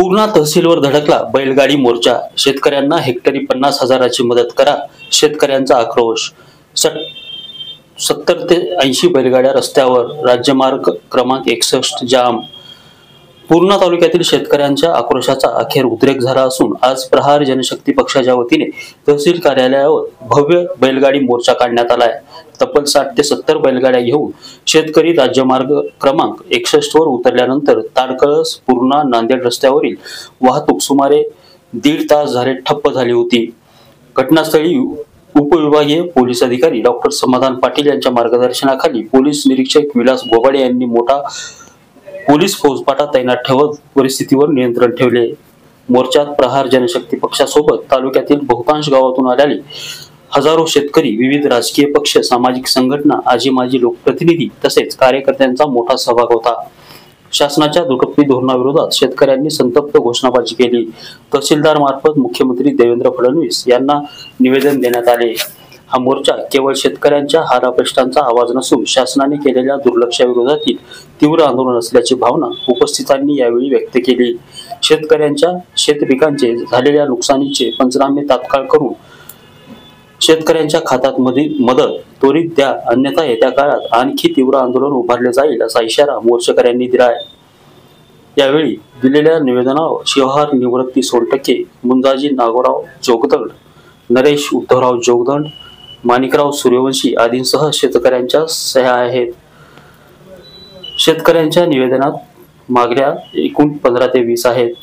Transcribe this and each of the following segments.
पूर्णा तहसीलवर धडकला बैलगाडी मोर्चा। शेतकऱ्यांना हेक्टरी 50,000ची मदत करा, शेतकऱ्यांचा आक्रोश। 70 ते 80 बैलगाड्या रस्त्यावर, राज्यमार्ग क्रमांक 61 जाम। पूर्णा तालुक्यातील शेतकऱ्यांच्या आक्रोशाचा अखेर उद्रेक झाला असून आज प्रहार जनशक्ती पक्षाच्या वतीने तहसील कार्यालयावर भव्य बैलगाडी मोर्चा काढण्यात आलाय। तब्बल 60 ते 70 बैलगाड्या घेऊन शेतकरी राज्यमार्ग क्रमांक 61 वर उतरल्यानंतर ताडकळस पूर्णा नांदेड रस्त्यावरील वाहतूक सुमारे 1.5 तास झाले ठप्प झाली होती। घटनास्थळी उपविभागीय पोलीस अधिकारी डॉक्टर समाधान पाटील यांच्या मार्गदर्शनाखाली पोलीस निरीक्षक विलास गोबाडे यांनी मोठा पोलीस फौजफाटा तैनात ठेवत परिस्थितीवर नियंत्रण ठेवले। मोर्चात प्रहार जनशक्ती पक्षासोबत तालुक्यातील बहुतांश गावातून आलेले हजारो शेतकरी, विविध राजकीय पक्ष, सामाजिक संघटना, आजी माजी लोकप्रतिनिधी तसेच कार्यकर्त्यांचा मोठा सहभाग होता। शासनाच्या दुटप्पी धोरणाविरोधात शेतकऱ्यांनी संतप्त घोषणाबाजी केली। तहसीलदार मार्फत मुख्यमंत्री देवेंद्र फडणवीस यांना निवेदन देण्यात आले। हा मोर्चा केवळ शेतकऱ्यांच्या हाराप्रश्नांचा आवाज नसून शासनाने केलेल्या दुर्लक्षाविरोधातील तीव्र आंदोलन असल्याची भावना उपस्थितांनी यावेळी व्यक्त केली। शेतकऱ्यांच्या शेतपिकांचे झालेल्या नुकसानीचे पंचनामे तात्काळ करून शेतकऱ्यांच्या खात्यात मदत त्वरित द्या, अन्यथा येत्या काळात आणखी तीव्र आंदोलन उभारले जाईल असा इशारा मोर्चेकऱ्यांनी दिला आहे। यावेळी दिलेल्या निवेदनावर शिवहार निवृत्ती सोनटक्के, मुंजाजी नागोराव जोगदंड, नरेश उद्धवराव जोगदंड, माणिकराव सूर्यवंशी आदींसह शेतकऱ्यांच्या सह्या आहेत। शेतकऱ्यांच्या निवेदनात मागण्या एकूण 15 ते 20 आहेत।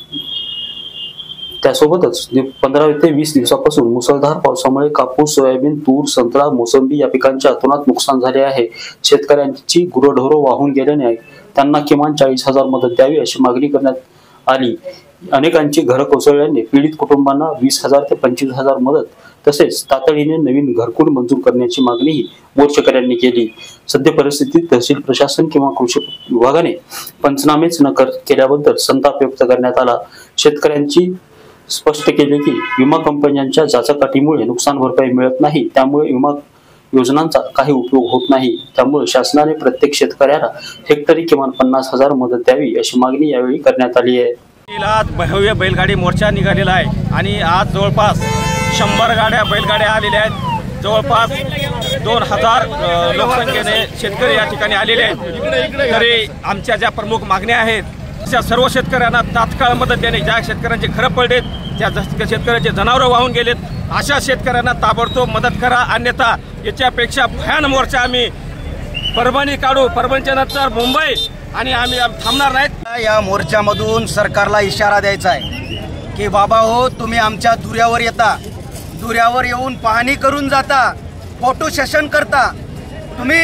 त्यासोबतच 15 ते 20 दिवसापासून मुसळधार पावसामुळे कापूस, सोयाबीन, तूर, संत्रा, मोसंबी या पिकांचे अतोनात नुकसान झाले आहे। शेतकऱ्यांची गुरढोरं वाहून गेल्याने त्यांना किमान 40,000 मदत द्यावी अशी मागणी करण्यात आली। अनेकांची घरं कोसळल्याने पीडित कुटुंबांना 20,000 ते 25,000 मदत तसेच तातडीने नवीन घरकुल मंजूर करण्याची मागणीही मोर्चेकऱ्यांनी केली। सद्य परिस्थितीत तहसील प्रशासन किंवा कृषी विभागाने पंचनामेच न केल्याबद्दल संताप व्यक्त करण्यात आला। शेतकऱ्यांची स्पष्ट केले की विमा कंपन्यांच्या जाचकाटीमुळे नुकसान भरपाई मिळत नाही, त्यामुळे विमा योजनांचा काही उपयोग होत नाही। त्यामुळे शासनाने प्रत्येक शेतकऱ्याला हेक्टरी किमान 50,000 मदत द्यावी अशी मागणी यावेळी करण्यात आली आहे। आज भव्य बैलगाडी मोर्चा निघालेला आहे आणि आज जवळपास 100 बैलगाड्या आलेल्या आहेत। जवळपास 2000 लोकसंख्येने शेतकरी या ठिकाणी आलेले आहेत। तरी आमच्या ज्या प्रमुख मागण्या आहेत त्या सर्व शेतकऱ्यांना तात्काळ मदत देणे, ज्या शेतकऱ्यांचे घरं पडलेत, त्या शेतकऱ्यांचे जनावरं वाहून गेलेत, अशा शेतकऱ्यांना ताबडतोब मदत करा, अन्यथा याच्यापेक्षा भयान मोर्चा आम्ही परभणी काढू, परभणीच्या नंतर मुंबई आणि आम्ही थांबणार नाहीत। या मोर्चामधून सरकारला इशारा द्यायचा आहे की बाबा हो, तुम्ही आमच्या दुऱ्यावर येता, दुऱ्यावर येऊन पाहणी करून जाता, फोटो सेशन करता, तुम्ही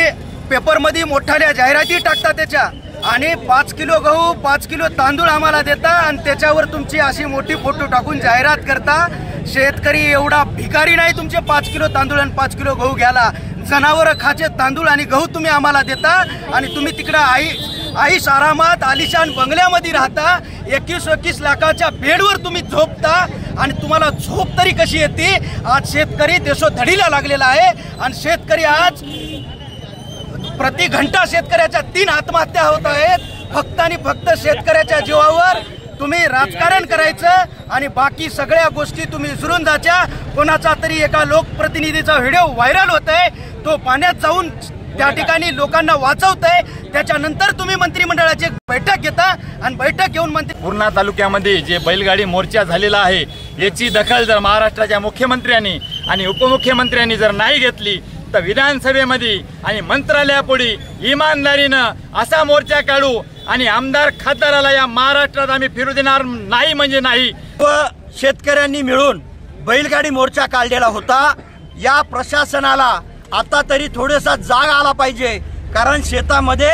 पेपरमध्ये मोठ्याल्या जाहिराती टाकता त्याच्या, आणि 5 किलो गहू 5 किलो तांदूळ आम्हाला देता आणि त्याच्यावर तुमची अशी मोठी फोटो टाकून जाहिरात करता। शेतकरी एवढा भिकारी नाही तुमचे 5 किलो तांदूळ आणि 5 किलो गहू घ्यायला। जनावरं खाचे तांदूळ आणि गहू तुम्ही आम्हाला देता आणि तुम्ही तिकडं आईश आरामात आलिशान बंगल्यामध्ये राहता। 21 लाखाच्या बेडवर तुम्ही झोपता आणि तुम्हाला झोप तरी कशी येते? आज शेतकरी देशोधडीला लागलेला आहे आणि शेतकरी आज प्रति घंटा शेतकऱ्याच्या 3 आत्महत्या होत आहेत। फक्त आणि फक्त शेतकऱ्याच्या जीवावर तुम्ही राजकारण करायचं आणि बाकी सगळ्या गोष्टी तुम्ही विसरून जायच्या। कोणाचा तरी एका लोकप्रतिनिधीचा व्हिडिओ व्हायरल होत आहे, तो पाण्यात जाऊन त्या ठिकाणी लोकांना वाचवतोय, त्याच्यानंतर तुम्ही मंत्रिमंडळाची बैठक घेता आणि बैठक घेऊन मंत्री। पूर्णा तालुक्यामध्ये जे बैलगाडी मोर्चा झालेला आहे याची दखल जर महाराष्ट्राच्या मुख्यमंत्र्यांनी आणि उपमुख्यमंत्र्यांनी जर नाही घेतली तर विधानसभेमध्ये आणि मंत्रालयापुढे इमानदारीनं असा मोर्चा काढू आणि आमदार खासदाराला या महाराष्ट्रात आम्ही फिरू देणार नाही म्हणजे नाही। शेतकऱ्यांनी मिळून बैलगाडी मोर्चा काढलेला होता। या प्रशासनाला आता तरी थोडासा जाग आला पाहिजे, कारण शेतामध्ये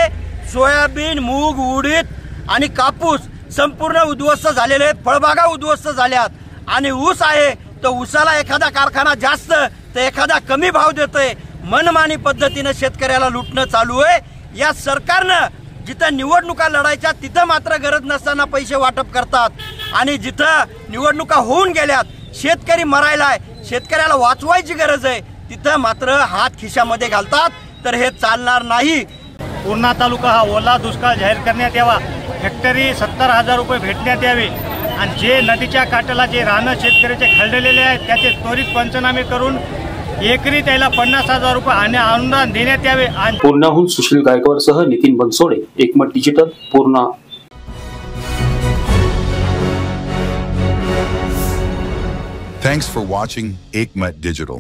सोयाबीन, मूग, उडीद आणि कापूस संपूर्ण उद्ध्वस्त झालेले आहेत, फळबागा उद्ध्वस्त झाल्यात आणि ऊस आहे तर ऊसाला एखादा कारखाना जास्त तर एखादा कमी भाव देतोय। मनमानी पद्धतीने शेतकऱ्याला लुटणं चालू आहे। या सरकारनं जिथं निवडणुका लढायच्या तिथं मात्र गरज नसताना पैसे वाटप करतात आणि जिथं निवडणुका होऊन गेल्यात, शेतकरी मरायलाय, शेतकऱ्याला वाचवायची गरज आहे, तिथं मात्र हात खिशामध्ये घालतात। तर हे चालणार नाही। पूर्णा तालुका हा ओला दुष्काळ जाहीर करण्यात यावा, हेक्टरी 70,000 रुपये भेटण्यात यावे आणि जे नदीच्या काठाला जे रानं शेतकऱ्याचे खरडलेले आहेत त्याचे त्वरित पंचनामे करून एकरी त्याला 50,000 रुपये आणि अनुदान देण्यात यावे. आणि पूर्णाहून सुशील गायकवाडसह नितीन बनसोडे, एकमत digital, Purna. Thanks for watching Ekmat Digital.